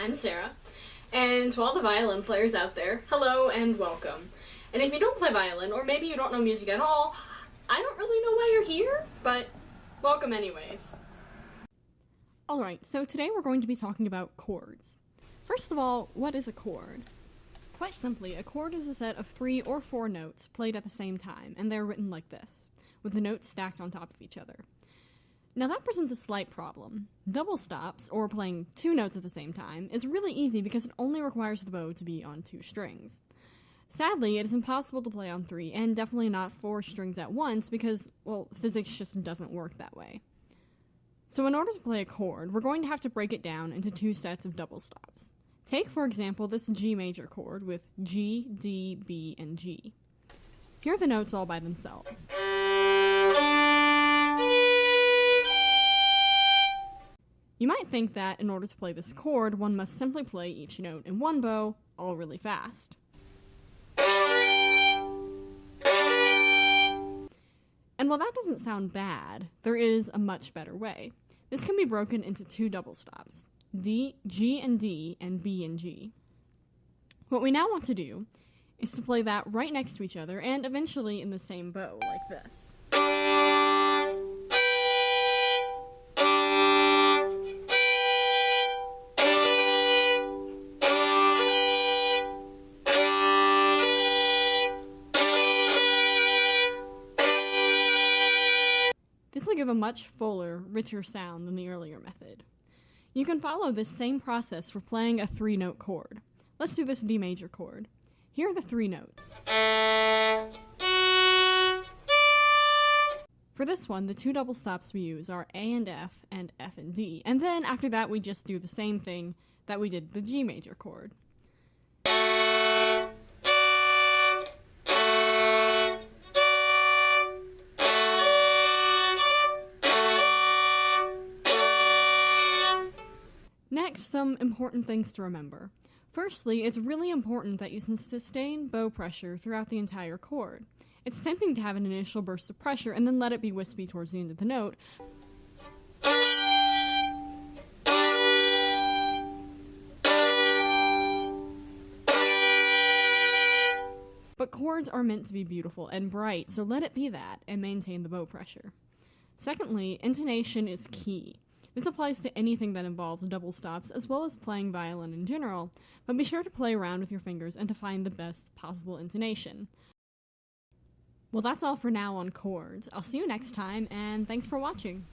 I'm Sarah, and to all the violin players out there, hello and welcome. And if you don't play violin, or maybe you don't know music at all, I don't really know why you're here, but welcome anyways. Alright, so today we're going to be talking about chords. First of all, what is a chord? Quite simply, a chord is a set of 3 or 4 notes played at the same time, and they're written like this, with the notes stacked on top of each other. Now that presents a slight problem. Double stops, or playing 2 notes at the same time, is really easy because it only requires the bow to be on 2 strings. Sadly, it is impossible to play on 3, and definitely not 4 strings at once because, well, physics just doesn't work that way. So in order to play a chord, we're going to have to break it down into 2 sets of double stops. Take, for example, this G major chord with G, D, B, and G. Here are the notes all by themselves. You might think that in order to play this chord, one must simply play each note in one bow, all really fast. And while that doesn't sound bad, there is a much better way. This can be broken into 2 double stops, D, G and D, and B and G. What we now want to do is to play that right next to each other and eventually in the same bow, like this. This will give a much fuller, richer sound than the earlier method. You can follow this same process for playing a 3-note chord. Let's do this D major chord. Here are the 3 notes. For this one, the 2 double stops we use are A and F and D, and then after that we just do the same thing that we did the G major chord. Next, some important things to remember. Firstly, it's really important that you sustain bow pressure throughout the entire chord. It's tempting to have an initial burst of pressure and then let it be wispy towards the end of the note. But chords are meant to be beautiful and bright, so let it be that and maintain the bow pressure. Secondly, intonation is key. This applies to anything that involves double stops, as well as playing violin in general, but be sure to play around with your fingers and to find the best possible intonation. Well, that's all for now on chords. I'll see you next time, and thanks for watching.